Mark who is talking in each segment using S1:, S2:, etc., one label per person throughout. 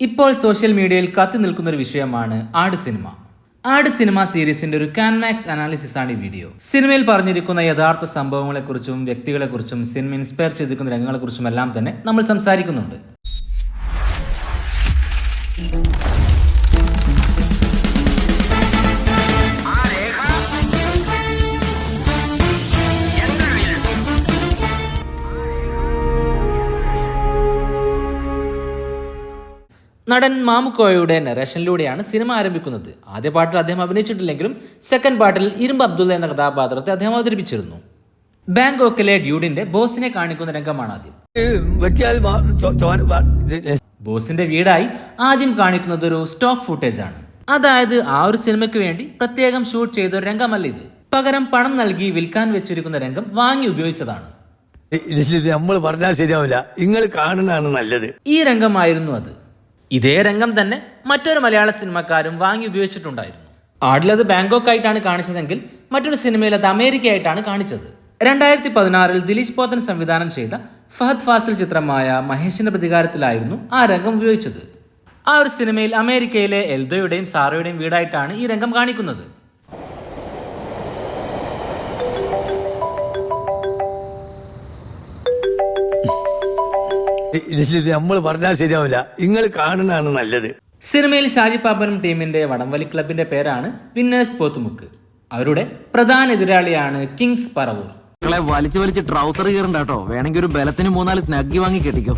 S1: ഇപ്പോൾ സോഷ്യൽ മീഡിയയിൽ കത്തി നിൽക്കുന്ന ഒരു വിഷയമാണ് ആട് സിനിമ. ആട് സിനിമ സീരീസിന്റെ ഒരു കാൻമാക്സ് അനാലിസിസ് ആണ് ഈ വീഡിയോ. സിനിമയിൽ പറഞ്ഞിരിക്കുന്ന യഥാർത്ഥ സംഭവങ്ങളെക്കുറിച്ചും വ്യക്തികളെക്കുറിച്ചും സിനിമ ഇൻസ്പയർ ചെയ്തിരിക്കുന്ന രംഗങ്ങളെക്കുറിച്ചും എല്ലാം തന്നെ നമ്മൾ സംസാരിക്കുന്നുണ്ട്. നടൻ മാമുക്കോയുടെ നരേഷനിലൂടെയാണ് സിനിമ ആരംഭിക്കുന്നത്. ആദ്യ പാട്ടിൽ അദ്ദേഹം അഭിനയിച്ചിട്ടില്ലെങ്കിലും സെക്കൻഡ് പാട്ടിൽ ഇരുമ്പ് അബ്ദുള്ള എന്ന കഥാപാത്രത്തെ അദ്ദേഹം അവതരിപ്പിച്ചിരുന്നു. ബാങ്കോക്കിലെ ഡ്യൂഡിന്റെ ബോസിനെ കാണിക്കുന്ന രംഗമാണ് ആദ്യം. ബോസിന്റെ വീടായി ആദ്യം കാണിക്കുന്നത് ഒരു സ്റ്റോക്ക് ഫുട്ടേജ് ആണ്. അതായത് ആ ഒരു സിനിമയ്ക്ക് വേണ്ടി പ്രത്യേകം ഷൂട്ട് ചെയ്ത ഒരു രംഗമല്ല ഇത്. പകരം പണം നൽകി വിൽക്കാൻ വെച്ചിരിക്കുന്ന രംഗം വാങ്ങി ഉപയോഗിച്ചതാണ്.
S2: നമ്മൾ പറഞ്ഞാൽ ശരിയാവില്ല, നിങ്ങൾ കാണുന്നതാണ് നല്ലത്.
S1: ഈ രംഗമായിരുന്നു അത്. ഇതേ രംഗം തന്നെ മറ്റൊരു മലയാള സിനിമക്കാരും വാങ്ങി ഉപയോഗിച്ചിട്ടുണ്ടായിരുന്നു. ആടിലത് ബാങ്കോക്ക് ആയിട്ടാണ് കാണിച്ചതെങ്കിൽ മറ്റൊരു സിനിമയിൽ അത് അമേരിക്ക ആയിട്ടാണ് കാണിച്ചത്. 2016 ദിലീഷ് പോത്തൻ സംവിധാനം ചെയ്ത ഫഹദ് ഫാസിൽ ചിത്രമായ മഹേഷിന്റെ പ്രതികാരത്തിലായിരുന്നു ആ രംഗം ഉപയോഗിച്ചത്. ആ ഒരു സിനിമയിൽ അമേരിക്കയിലെ എൽദോയുടെയും സാറയുടെയും വീടായിട്ടാണ് ഈ രംഗം കാണിക്കുന്നത്.
S2: നമ്മൾ പറഞ്ഞാൽ ശരിയാവില്ല, നിങ്ങൾ കാണുന്നതാണ് നല്ലത്.
S1: സിനിമയിൽ ഷാജി പാപ്പനും ടീമിന്റെ വടംവലി ക്ലബിന്റെ പേരാണ് വിന്നേഴ്സ് പോത്തുമുക്ക്. അവരുടെ പ്രധാന എതിരാളിയാണ് കിങ്സ് പറവൂർ.
S3: വലിച്ചു ട്രൗസർ കീറണ്ടോ, വേണമെങ്കിൽ ഒരു ബലത്തിന് 3-4 സ്നഗ്ഗി വാങ്ങി കെട്ടിക്കോ.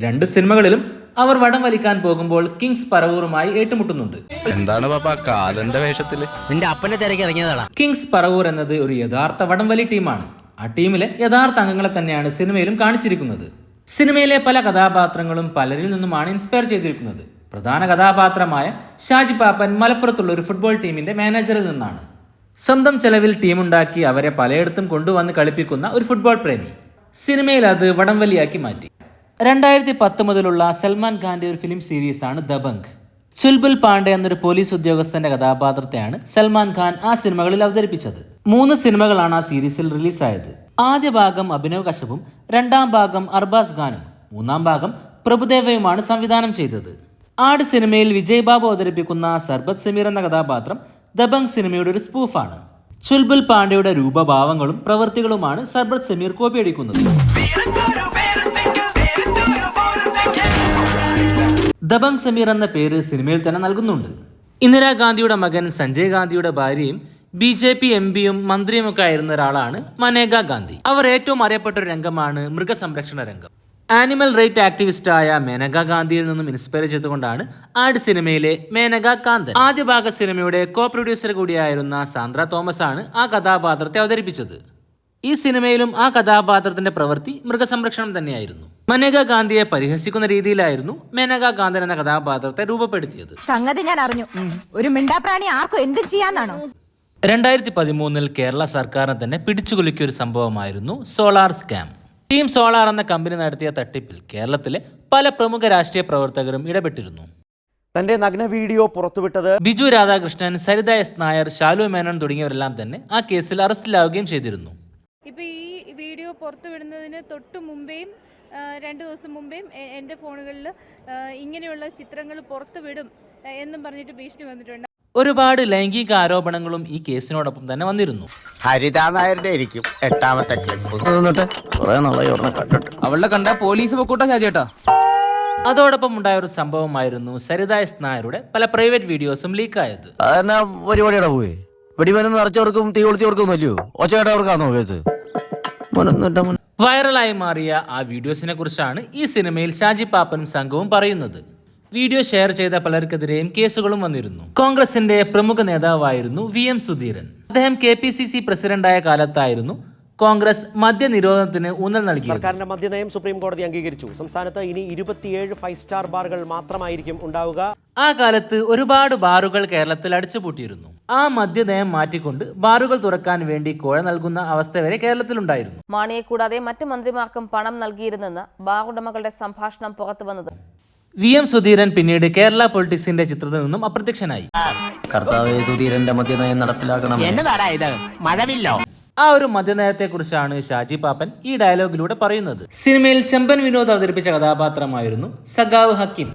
S1: 2 സിനിമകളിലും അവർ വടം വലിക്കാൻ പോകുമ്പോൾ കിങ്സ് പറവൂറുമായി ഏറ്റുമുട്ടുന്നുണ്ട്.
S4: എന്താണ് പാപ്പ കാലന്റെ വേഷത്തില്?
S3: നിന്റെ അപ്പനെ തിരക്കി ഇറങ്ങിയതാണ്.
S1: കിങ്സ് പറവൂർ എന്നത് ഒരു യഥാർത്ഥ വടംവലി ടീമാണ്. ആ ടീമിലെ യഥാർത്ഥ അംഗങ്ങളെ തന്നെയാണ് സിനിമയിലും കാണിച്ചിരിക്കുന്നത്. സിനിമയിലെ പല കഥാപാത്രങ്ങളും പലരിൽ നിന്നുമാണ് ഇൻസ്പയർ ചെയ്തിരിക്കുന്നത്. പ്രധാന കഥാപാത്രമായ ഷാജി പാപ്പൻ മലപ്പുറത്തുള്ള ഒരു ഫുട്ബോൾ ടീമിന്റെ മാനേജറിൽ നിന്നാണ്. സ്വന്തം ചെലവിൽ ടീമുണ്ടാക്കി അവരെ പലയിടത്തും കൊണ്ടുവന്ന് കളിപ്പിക്കുന്ന ഒരു ഫുട്ബോൾ പ്രേമി. സിനിമയിൽ അത് വടംവലിയാക്കി മാറ്റി. 2010 സൽമാൻ ഖാന്റെ ഒരു ഫിലിം സീരീസാണ് ദബംഗ്. ചുൽബുൽ പാണ്ഡെ എന്നൊരു പോലീസ് ഉദ്യോഗസ്ഥന്റെ കഥാപാത്രത്തെയാണ് സൽമാൻ ഖാൻ ആ സിനിമകളിൽ അവതരിപ്പിച്ചത്. 3 സിനിമകളാണ് ആ സീരീസിൽ റിലീസായത്. ആദ്യ ഭാഗം അഭിനവ് കശ്യപും 2ാം ഭാഗം അർബാസ് ഖാനും 3ാം ഭാഗം പ്രഭുദേവയുമാണ് സംവിധാനം ചെയ്തത്. ആട് സിനിമയിൽ വിജയ് ബാബു അവതരിപ്പിക്കുന്ന സർബത്ത് സമീർ എന്ന കഥാപാത്രം ദബംഗ് സിനിമയുടെ ഒരു സ്പൂഫാണ്. ചുൽബുൽ പാണ്ഡെയുടെ രൂപഭാവങ്ങളും പ്രവൃത്തികളുമാണ് സർബത്ത് സമീർ കോപ്പിയടിക്കുന്നത്. ദബംഗ് സമീർ എന്ന പേര് സിനിമയിൽ തന്നെ നൽകുന്നുണ്ട്. ഇന്ദിരാഗാന്ധിയുടെ മകൻ സഞ്ജയ് ഗാന്ധിയുടെ ഭാര്യയും BJP MPയും മന്ത്രിയുമൊക്കെ ആയിരുന്ന ഒരാളാണ് മനേകാ ഗാന്ധി. അവർ ഏറ്റവും അറിയപ്പെട്ട ഒരു രംഗമാണ് മൃഗസംരക്ഷണ രംഗം. ആനിമൽ റൈറ്റ് ആക്ടിവിസ്റ്റായ മേനകാ ഗാന്ധിയിൽ നിന്നും ഇൻസ്പയർ ചെയ്തുകൊണ്ടാണ് ആട് സിനിമയിലെ മേനകാ കാന്തൻ. ആദ്യ ഭാഗ സിനിമയുടെ കോ പ്രൊഡ്യൂസർ കൂടിയായിരുന്ന സാന്ദ്ര തോമസ് ആണ് ആ കഥാപാത്രത്തെ അവതരിപ്പിച്ചത്. ഈ സിനിമയിലും ആ കഥാപാത്രത്തിന്റെ പ്രവൃത്തി മൃഗസംരക്ഷണം തന്നെയായിരുന്നു. മനേകാ ഗാന്ധിയെ പരിഹസിക്കുന്ന രീതിയിലായിരുന്നു മേനകാ കാന്തൻ എന്ന കഥാപാത്രത്തെ രൂപപ്പെടുത്തിയത്.
S5: സംഗതി ഞാൻ അറിഞ്ഞു. ഒരു മിണ്ടാപ്രാണി ആർക്കും എന്തും ചെയ്യാന്നാണോ?
S1: 2013 കേരള സർക്കാരിനെ തന്നെ പിടിച്ചുകുലുക്കിയ ഒരു സംഭവമായിരുന്നു സോളാർ സ്കാം. ടീം സോളാർ എന്ന കമ്പനി നടത്തിയ തട്ടിപ്പിൽ കേരളത്തിലെ പല പ്രമുഖ രാഷ്ട്രീയ പ്രവർത്തകരും ഇടപെട്ടിരുന്നു.
S6: തന്റെ നഗ്ന വീഡിയോ പുറത്തുവിട്ടത്
S1: ബിജു രാധാകൃഷ്ണൻ, സരിത എസ് നായർ, ശാലു മേനോൻ തുടങ്ങിയവരെല്ലാം തന്നെ ആ കേസിൽ അറസ്റ്റിലാവുകയും ചെയ്തിരുന്നു.
S7: ഇപ്പോൾ ഈ വീഡിയോ പുറത്തുവിടുന്നതിന് തൊട്ട് മുമ്പേയും 2 ദിവസം മുമ്പേയും എൻ്റെ ഫോണുകളിൽ ഇങ്ങനെയുള്ള ചിത്രങ്ങൾ പുറത്തുവിടും എന്നും പറഞ്ഞിട്ട് ഭീഷണി വന്നിട്ടുണ്ട്.
S1: ഒരുപാട് ലൈംഗിക ആരോപണങ്ങളും ഈ കേസിനോടൊപ്പം തന്നെ വന്നിരുന്നു.
S2: ഹരിതാ നായരുടെ ആയിരിക്കും 8ാമത്തെ ക്ലിപ്പ്.
S3: അവളുടെ കണ്ട പോലീസ് പൊക്കൂട്ടാ ചേട്ടാ.
S1: അതോടൊപ്പം ഉണ്ടായ ഒരു സംഭവമായിരുന്നു സരിത എസ് നായരുടെ പല പ്രൈവറ്റ് വീഡിയോസും ലീക്കായത്.
S3: പരിപാടിയുടെ പോയി വെടിമരുന്ന് നിറച്ചവർക്കും തീ കൊളുത്തിയവർക്കും അല്ലയോ ഒച്ചയാട്ടവർക്കാണോ കേസ്?
S1: വൈറലായി മാറിയ ആ വീഡിയോസിനെ കുറിച്ചാണ് ഈ സിനിമയിൽ ഷാജി പാപ്പനും സംഘവും പറയുന്നത്. വീഡിയോ ഷെയർ ചെയ്ത പലർക്കെതിരെയും കേസുകളും വന്നിരുന്നു. കോൺഗ്രസിന്റെ പ്രമുഖ നേതാവായിരുന്നു VM സുധീരൻ. അദ്ദേഹം KPCC പ്രസിഡന്റായ കാലത്തായിരുന്നു കോൺഗ്രസ് മദ്യനിരോധനത്തിന് ഊന്നൽ നൽകി.
S6: സർക്കാരിന്റെ മദ്യനയം സുപ്രീം കോടതി അംഗീകരിച്ചു. സംസ്ഥാനത്ത് ഇനി 27 5 സ്റ്റാർ ബാറുകൾ മാത്രമായിരിക്കും ഉണ്ടാവുക.
S1: ആ കാലത്ത് ഒരുപാട് ബാറുകൾ കേരളത്തിൽ അടിച്ചുപൂട്ടിയിരുന്നു. ആ മദ്യനയം മാറ്റിക്കൊണ്ട് ബാറുകൾ തുറക്കാൻ വേണ്ടി കോഴ നൽകുന്ന അവസ്ഥ വരെ കേരളത്തിലുണ്ടായിരുന്നു.
S8: മാണിയെ കൂടാതെ മറ്റ് മന്ത്രിമാർക്കും പണം നൽകിയിരുന്നെന്ന് ബാർ ഉടമകളുടെ സംഭാഷണം പുറത്തു വന്നത്.
S1: VM സുധീരൻ പിന്നീട് കേരള പൊളിറ്റിക്സിന്റെ ചിത്രത്തിൽ നിന്നും അപ്രത്യക്ഷനായി.
S3: സുധീരന്റെ മദ്യനയം നടപ്പിലാക്കണം.
S1: ആ ഒരു മദ്യനയത്തെക്കുറിച്ചാണ് ഷാജി പാപ്പൻ ഈ ഡയലോഗിലൂടെ പറയുന്നത്. സിനിമയിൽ ചെമ്പൻ വിനോദ് അവതരിപ്പിച്ച കഥാപാത്രമായിരുന്നു സഖാവ് ഹക്കീം.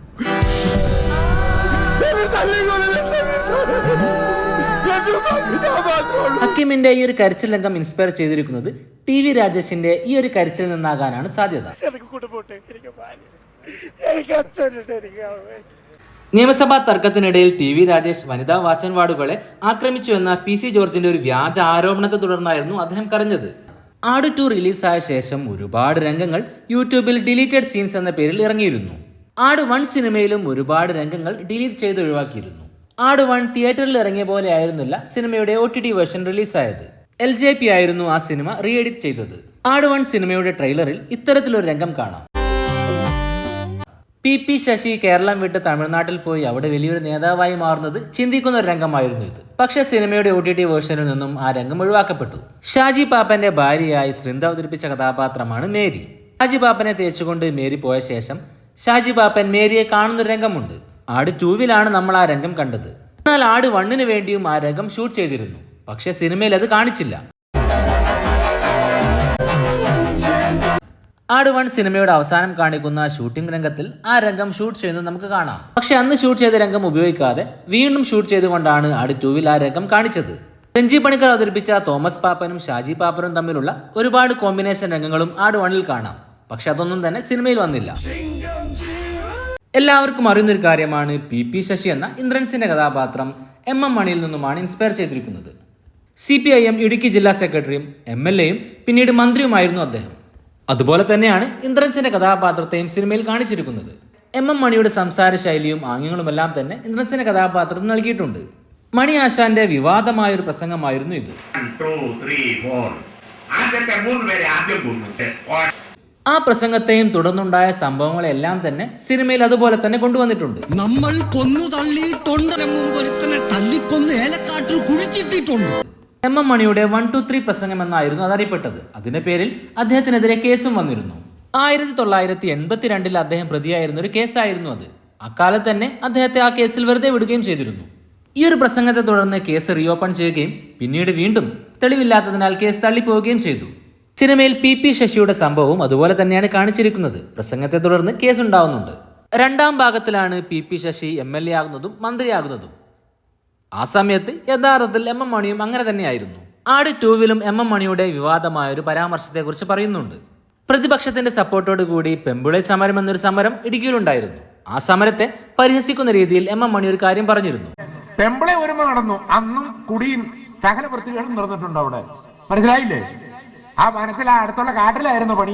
S1: ഹക്കീമിന്റെ ഈ ഒരു കരച്ചിൽ രംഗം ഇൻസ്പയർ ചെയ്തിരിക്കുന്നത് TV രാജേഷിന്റെ ഈ ഒരു കരച്ചിൽ നിന്നാകാനാണ് സാധ്യത. നിയമസഭാ തർക്കത്തിനിടയിൽ TV രാജേഷ് വനിതാ വാച്ചൻ വാർഡുകളെ ആക്രമിച്ചു എന്ന PC ജോർജിന്റെ ഒരു വ്യാജ ആരോപണത്തെ തുടർന്നായിരുന്നു അദ്ദേഹം കരഞ്ഞത്. ആട് 2 റിലീസായ ശേഷം ഒരുപാട് രംഗങ്ങൾ യൂട്യൂബിൽ ഡിലീറ്റഡ് സീൻസ് എന്ന പേരിൽ ഇറങ്ങിയിരുന്നു. ആട് 1 സിനിമയിലും ഒരുപാട് രംഗങ്ങൾ ഡിലീറ്റ് ചെയ്ത് ഒഴിവാക്കിയിരുന്നു. ആട് 1 തിയേറ്ററിൽ ഇറങ്ങിയ പോലെ ആയിരുന്നില്ല സിനിമയുടെ OTT വേർഷൻ റിലീസായത്. LJP ആയിരുന്നു ആ സിനിമ റീ എഡിറ്റ് ചെയ്തത്. ആട് 1 സിനിമയുടെ ട്രെയിലറിൽ ഇത്തരത്തിലൊരു രംഗം കാണാം. PP ശശി കേരളം വിട്ട് തമിഴ്നാട്ടിൽ പോയി അവിടെ വലിയൊരു നേതാവായി മാറുന്നത് ചിന്തിക്കുന്ന ഒരു രംഗമായിരുന്നു ഇത്. പക്ഷേ സിനിമയുടെ OTT വേർഷനിൽ നിന്നും ആ രംഗം ഒഴിവാക്കപ്പെട്ടു. ഷാജി പാപ്പന്റെ ഭാര്യയായി സൃന്ദ അവതരിപ്പിച്ച കഥാപാത്രമാണ് മേരി. ഷാജി പാപ്പനെ തേച്ചുകൊണ്ട് മേരി പോയ ശേഷം ഷാജി പാപ്പൻ മേരിയെ കാണുന്നൊരു രംഗമുണ്ട്. ആട് 2-വിലാണ് നമ്മൾ ആ രംഗം കണ്ടത്. എന്നാൽ ആട് 1-ന് വേണ്ടിയും ആ രംഗം ഷൂട്ട് ചെയ്തിരുന്നു. പക്ഷേ സിനിമയിൽ അത് കാണിച്ചില്ല. ആട് 1 സിനിമയുടെ അവസാനം കാണിക്കുന്ന ഷൂട്ടിംഗ് രംഗത്തിൽ ആ രംഗം ഷൂട്ട് ചെയ്യുന്നത് നമുക്ക് കാണാം. പക്ഷെ അന്ന് ഷൂട്ട് ചെയ്ത രംഗം ഉപയോഗിക്കാതെ വീണ്ടും ഷൂട്ട് ചെയ്തുകൊണ്ടാണ് ആട് 2-വിൽ ആ രംഗം കാണിച്ചത്. രഞ്ജി പണിക്കർ അവതരിപ്പിച്ച തോമസ് പാപ്പനും ഷാജി പാപ്പനും തമ്മിലുള്ള ഒരുപാട് കോമ്പിനേഷൻ രംഗങ്ങളും ആട് 1-ൽ കാണാം. പക്ഷെ അതൊന്നും തന്നെ സിനിമയിൽ വന്നില്ല. എല്ലാവർക്കും അറിയുന്നൊരു കാര്യമാണ് PP ശശി എന്ന ഇന്ദ്രൻസിന്റെ കഥാപാത്രം MM മണിയിൽ നിന്നുമാണ് ഇൻസ്പയർ ചെയ്തിരിക്കുന്നത്. CPIM ഇടുക്കി ജില്ലാ സെക്രട്ടറിയും MLAയും പിന്നീട് മന്ത്രിയുമായിരുന്നു അദ്ദേഹം. അതുപോലെ തന്നെയാണ് ഇന്ദ്രൻസിന്റെ കഥാപാത്രത്തെയും സിനിമയിൽ കാണിച്ചിരിക്കുന്നത്. MM മണിയുടെ സംസാര ശൈലിയും ആംഗ്യങ്ങളുമെല്ലാം തന്നെ ഇന്ദ്രൻസിന്റെ കഥാപാത്രത്തിന് നൽകിയിട്ടുണ്ട്. മണി ആശാന്റെ വിവാദമായൊരു പ്രസംഗമായിരുന്നു ഇത്. ആ പ്രസംഗത്തെയും തുടർന്നുണ്ടായ സംഭവങ്ങളെല്ലാം തന്നെ സിനിമയിൽ അതുപോലെ തന്നെ കൊണ്ടുവന്നിട്ടുണ്ട്.
S9: നമ്മൾ കൊന്നു തള്ളിയിട്ടുണ്ട്, തല്ലിക്കൊന്ന് ഏലക്കാട്ടിൽ കുഴിച്ചിട്ടിട്ടുണ്ട്.
S1: MM മണിയുടെ 1, 2, 3 പ്രസംഗം എന്നായിരുന്നു അതറിയപ്പെട്ടത്. അതിന്റെ പേരിൽ അദ്ദേഹത്തിനെതിരെ കേസും വന്നിരുന്നു. 1982-ൽ അദ്ദേഹം പ്രതിയായിരുന്ന ഒരു കേസായിരുന്നു അത്. അക്കാലത്ത് തന്നെ അദ്ദേഹത്തെ ആ കേസിൽ വെറുതെ വിടുകയും ചെയ്തിരുന്നു. ഈ ഒരു പ്രസംഗത്തെ തുടർന്ന് കേസ് റീഓപ്പൺ ചെയ്യുകയും പിന്നീട് വീണ്ടും തെളിവില്ലാത്തതിനാൽ കേസ് തള്ളിപ്പോവുകയും ചെയ്തു. സിനിമയിൽ PP ശശിയുടെ സംഭവവും അതുപോലെ തന്നെയാണ് കാണിച്ചിരിക്കുന്നത്. പ്രസംഗത്തെ തുടർന്ന് കേസ് ഉണ്ടാവുന്നുണ്ട്. 2ാം ഭാഗത്തിലാണ് PP ശശി MLA ആകുന്നതും മന്ത്രിയാകുന്നതും. ആ സമയത്ത് യഥാർത്ഥത്തിൽ MM മണിയും അങ്ങനെ തന്നെയായിരുന്നു. ആട് 2-വിലും MM മണിയുടെ വിവാദമായൊരു പരാമർശത്തെക്കുറിച്ച് പറയുന്നുണ്ട്. പ്രതിപക്ഷത്തിന്റെ സപ്പോർട്ടോട് കൂടി പെമ്പിളை സമരം എന്നൊരു സമരം ഇടുക്കിയിലുണ്ടായിരുന്നു. ആ സമരത്തെ പരിഹസിക്കുന്ന രീതിയിൽ MM മണി ഒരു കാര്യം പറഞ്ഞിരുന്നു.
S10: പെമ്പിളെ ഒരുമ നടന്നു, അന്നും കുടിയും സകല വൃത്തികളും നടന്നിട്ടുണ്ട് അവിടെ. മനസ്സിലായില്ലേ? ആ വനത്തിൽ അടുത്തുള്ള കാട്ടിലായിരുന്നു പണി.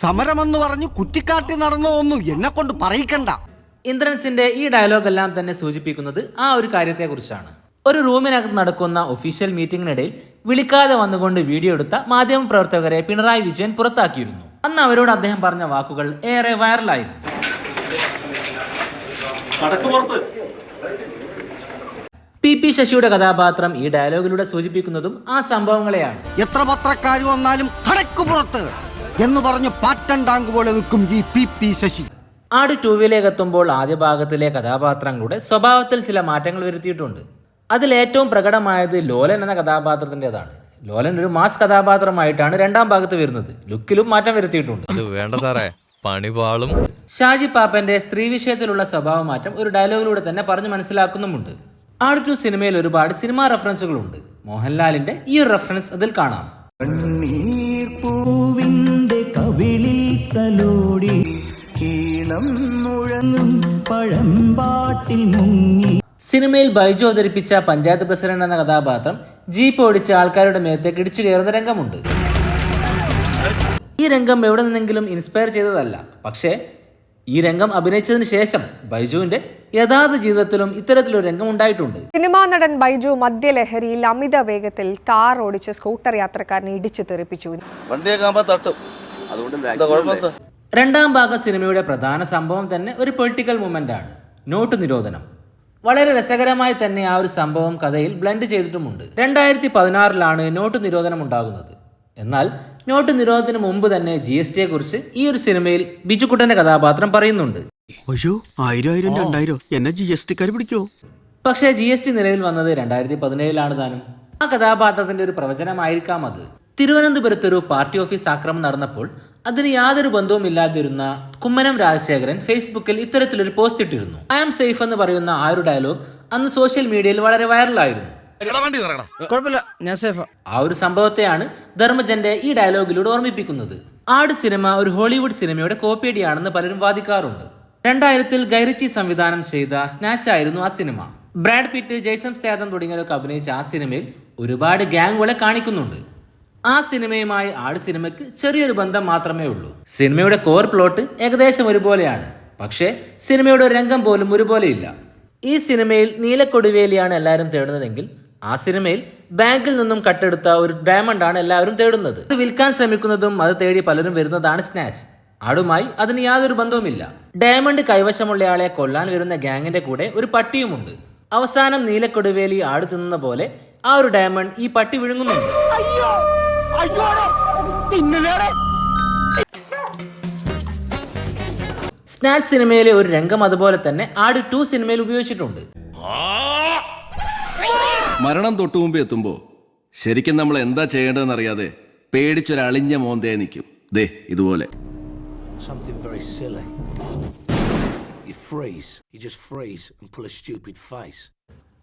S9: സമരമെന്ന് പറഞ്ഞു കുറ്റിക്കാട്ടി നടന്നോ ഒന്നും എന്നെ കൊണ്ട് പറയിക്കണ്ട.
S1: ഇന്ദ്രൻസിന്റെ ഈ ഡയലോഗ് എല്ലാം തന്നെ സൂചിപ്പിക്കുന്നത് ആ ഒരു കാര്യത്തെക്കുറിച്ചാണ്. ഒരു റൂമിനകത്ത് നടക്കുന്ന ഒഫീഷ്യൽ മീറ്റിംഗിനിടയിൽ വിളിക്കാതെ വന്നുകൊണ്ട് വീഡിയോ എടുത്ത മാധ്യമപ്രവർത്തകരെ പിണറായി വിജയൻ പുറത്താക്കിയിരുന്നു. അന്ന് അവരോട് അദ്ദേഹം പറഞ്ഞ വാക്കുകൾ ഏറെ വൈറലായിരുന്നു. PP ശശിയുടെ കഥാപാത്രം ഈ ഡയലോഗിലൂടെ സൂചിപ്പിക്കുന്നതും ആ സംഭവങ്ങളെയാണ്.
S9: എത്ര പത്രക്കാർ വന്നാലും കടക്ക് പുറത്ത് എന്ന് പറഞ്ഞ് പാറ്റൻ ടാങ്ക് പോലെ നിൽക്കും ഈ PP ശശി.
S1: ആട് 2-വിലേക്ക് എത്തുമ്പോൾ ആദ്യ ഭാഗത്തിലെ കഥാപാത്രങ്ങളുടെ സ്വഭാവത്തിൽ ചില മാറ്റങ്ങൾ വരുത്തിയിട്ടുണ്ട്. അതിൽ ഏറ്റവും പ്രകടമായത് ലോലൻ എന്ന കഥാപാത്രത്തിൻ്റെതാണ്. ലോലൻ ഒരു മാസ് കഥാപാത്രമായിട്ടാണ് 2ാം ഭാഗത്ത് വരുന്നത്. ലുക്കിലും മാറ്റം വരുത്തിയിട്ടുണ്ട്.
S4: അത് വേണ്ട സാറേ, പണിപാളും.
S1: ഷാജി പാപ്പന്റെ സ്ത്രീ വിഷയത്തിലുള്ള സ്വഭാവ മാറ്റം ഒരു ഡയലോഗിലൂടെ തന്നെ പറഞ്ഞു മനസ്സിലാക്കുന്നുമുണ്ട്. ആട് 2 സിനിമയിൽ ഒരുപാട് സിനിമാ റെഫറൻസുകളുണ്ട്. മോഹൻലാലിന്റെ ഈ ഒരു റെഫറൻസ് അതിൽ കാണാം. സിനിമയിൽ ബൈജു അവതരിപ്പിച്ച പഞ്ചായത്ത് പ്രസിഡന്റ് എന്ന കഥാപാത്രം ജീപ്പ് ഓടിച്ച് ആൾക്കാരുടെ മേത്തേക്ക് ഇടിച്ചു കയറുന്ന രംഗമുണ്ട്. ഈ രംഗം എവിടെ നിന്നെങ്കിലും ഇൻസ്പയർ ചെയ്തതല്ല. പക്ഷേ ഈ രംഗം അഭിനയിച്ചതിന് ശേഷം ബൈജുവിന്റെ യഥാർത്ഥ ജീവിതത്തിലും ഇത്തരത്തിലൊരു രംഗം ഉണ്ടായിട്ടുണ്ട്.
S11: സിനിമാ നടൻ ബൈജു മദ്യലഹരിയിൽ അമിത വേഗത്തിൽ കാർ ഓടിച്ച് സ്കൂട്ടർ യാത്രക്കാരനെ ഇടിച്ചു തെറിപ്പിച്ചു.
S1: 2ാം ഭാഗം സിനിമയുടെ പ്രധാന സംഭവം തന്നെ ഒരു പൊളിറ്റിക്കൽ മൂവ്മെന്റ് ആണ്, നോട്ട് നിരോധനം. വളരെ രസകരമായി തന്നെ ആ ഒരു സംഭവം കഥയിൽ ബ്ലെൻഡ് ചെയ്തിട്ടുമുണ്ട്. 2016-ലാണ് നോട്ട് നിരോധനം ഉണ്ടാകുന്നത്. എന്നാൽ നോട്ട് നിരോധനത്തിന് മുമ്പ് തന്നെ GSTയെ കുറിച്ച് ഈ ഒരു സിനിമയിൽ ബിജുക്കുട്ടന്റെ കഥാപാത്രം പറയുന്നുണ്ട്.
S9: അയ്യോ, 1000 2000 എന്നെ GSTക്കാർ പിടിക്കോ?
S1: പക്ഷേ GST നിലവിൽ വന്നത് 2017-ലാണ് താനും. ആ കഥാപാത്രത്തിന്റെ ഒരു പ്രവചനമായിരിക്കാം അത്. തിരുവനന്തപുരത്തൊരു പാർട്ടി ഓഫീസ് ആക്രമണം നടന്നപ്പോൾ അതിന് യാതൊരു ബന്ധവുമില്ലാതിരുന്ന കുമ്മനം രാജശേഖരൻ ഫേസ്ബുക്കിൽ ഇത്തരത്തിലൊരു പോസ്റ്റ് ഇട്ടിരുന്നു. ഐ ആം സേഫ് എന്ന് പറയുന്ന ആ ഒരു ഡയലോഗ് അന്ന് സോഷ്യൽ മീഡിയയിൽ വളരെ വൈറലായിരുന്നു.
S3: കുഴപ്പമില്ല, ഞാൻ സേഫാ.
S1: ആ ഒരു സംഭവത്തെയാണ് ധർമ്മജന്റെ ഈ ഡയലോഗിലൂടെ ഓർമ്മിപ്പിക്കുന്നത്. ആട് സിനിമ ഒരു ഹോളിവുഡ് സിനിമയുടെ കോപ്പിയടിയാണെന്ന് പലരും വാദിക്കാറുണ്ട്. 2000-ൽ ഗൈറിച്ചി സംവിധാനം ചെയ്ത സ്നാച്ച് ആയിരുന്നു ആ സിനിമ. ബ്രാഡ് പിറ്റ്, ജെയ്സൺ സ്റ്റാഥം തുടങ്ങിയവരൊക്കെ അഭിനയിച്ച ആ സിനിമയിൽ ഒരുപാട് ഗ്യാങ്ങുകളെ കാണിക്കുന്നുണ്ട്. ആ സിനിമയുമായി ആട് സിനിമയ്ക്ക് ചെറിയൊരു ബന്ധം മാത്രമേ ഉള്ളൂ. സിനിമയുടെ കോർ പ്ലോട്ട് ഏകദേശം ഒരുപോലെയാണ്, പക്ഷേ സിനിമയുടെ ഒരു രംഗം പോലും ഒരുപോലെയില്ല. ഈ സിനിമയിൽ നീലക്കൊടുവേലിയാണ് എല്ലാവരും തേടുന്നതെങ്കിൽ ആ സിനിമയിൽ ബാങ്കിൽ നിന്നും കട്ടെടുത്ത ഒരു ഡയമണ്ടാണ് എല്ലാവരും തേടുന്നത്. അത് വിൽക്കാൻ ശ്രമിക്കുന്നതും അത് തേടി പലരും വരുന്നതാണ് സ്നാച്ച്. ആടുമായി അതിന് യാതൊരു ബന്ധവുമില്ല. ഡയമണ്ട് കൈവശമുള്ളയാളെ കൊല്ലാൻ വരുന്ന ഗ്യാങ്ങിന്റെ കൂടെ ഒരു പട്ടിയുമുണ്ട്. അവസാനം നീലക്കൊടുവേലി ആട് തിന്നുന്ന പോലെ ആ ഒരു ഡയമണ്ട് ഈ പട്ടി വിഴുങ്ങുന്നുണ്ട്. സ്നാച്ച് സിനിമയിലെ ഒരു രംഗം അതുപോലെ തന്നെ ആട് 2 സിനിമയിൽ ഉപയോഗിച്ചിട്ടുണ്ട്.
S12: മരണം തൊട്ടു മുമ്പ് എത്തുമ്പോ ശരിക്കും നമ്മൾ എന്താ ചെയ്യേണ്ടതെന്ന് അറിയാതെ പേടിച്ചൊരളിഞ്ഞ മോന്തേ നിൽക്കും. ദേ ഇതുപോലെ.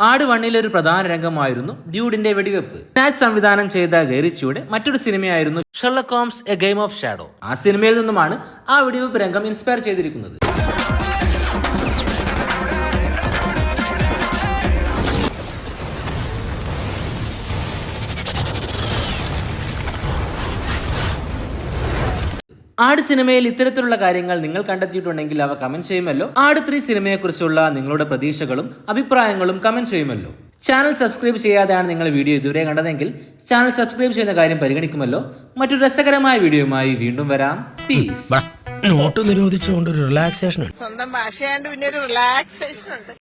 S1: ആട് 1-ലെ ഒരു പ്രധാന രംഗമായിരുന്നു ഡ്യൂഡിന്റെ വെടിവെപ്പ്. സ്നാച്ച് സംവിധാനം ചെയ്ത ഗൈറിച്ചിയുടെ മറ്റൊരു സിനിമയായിരുന്നു Sherlock Holmes a game of shadow. ആ സിനിമയിൽ നിന്നുമാണ് ആ വെടിവെപ്പ് രംഗം ഇൻസ്പയർ ചെയ്തിരിക്കുന്നത്. ആട് സിനിമയിൽ ഇത്തരത്തിലുള്ള കാര്യങ്ങൾ നിങ്ങൾ കണ്ടെത്തിയിട്ടുണ്ടെങ്കിൽ അവ കമന്റ് ചെയ്യുമല്ലോ. ആട് 3 സിനിമയെക്കുറിച്ചുള്ള നിങ്ങളുടെ പ്രതീക്ഷകളും അഭിപ്രായങ്ങളും കമന്റ് ചെയ്യുമല്ലോ. ചാനൽ സബ്സ്ക്രൈബ് ചെയ്യാതെയാണ് നിങ്ങൾ വീഡിയോ ഇതുവരെ കണ്ടതെങ്കിൽ ചാനൽ സബ്സ്ക്രൈബ് ചെയ്യുന്ന കാര്യം പരിഗണിക്കുമല്ലോ. മറ്റൊരു രസകരമായ വീഡിയോയുമായി വീണ്ടും വരാം. പീസ്.
S3: നോട്ട് നിരോധിച്ചുകൊണ്ട് ഒരു റിലാക്സേഷൻ.
S5: സ്വന്തം ഭാഷയാണ്ട് പിന്നെ ഒരു റിലാക്സേഷൻ ഉണ്ട്.